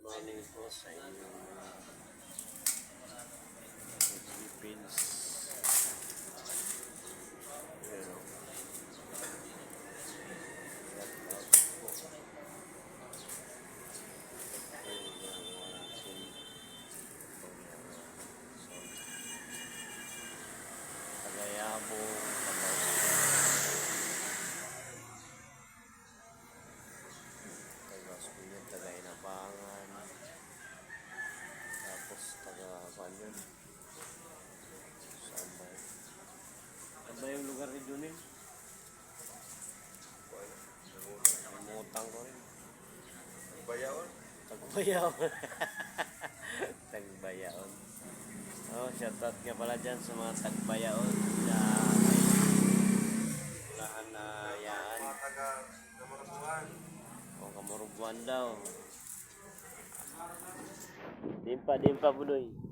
morning po sa inyong Philippines. Pero, shout out po. Tagayabo, Tagainabangan, tapos taga-Banyon. Sambay. Ano yung lugar ni Junin? Umutang ko rin. Tagbayaon? Tagbayaon. Tagbayaon. Oh, shoutout nga pala dyan sa mga Tagbayaon. Sa Ulahan na Yaan. Mga taga-Kamarbuhan. O Kamurubuan daw. Dimpa, Budoy.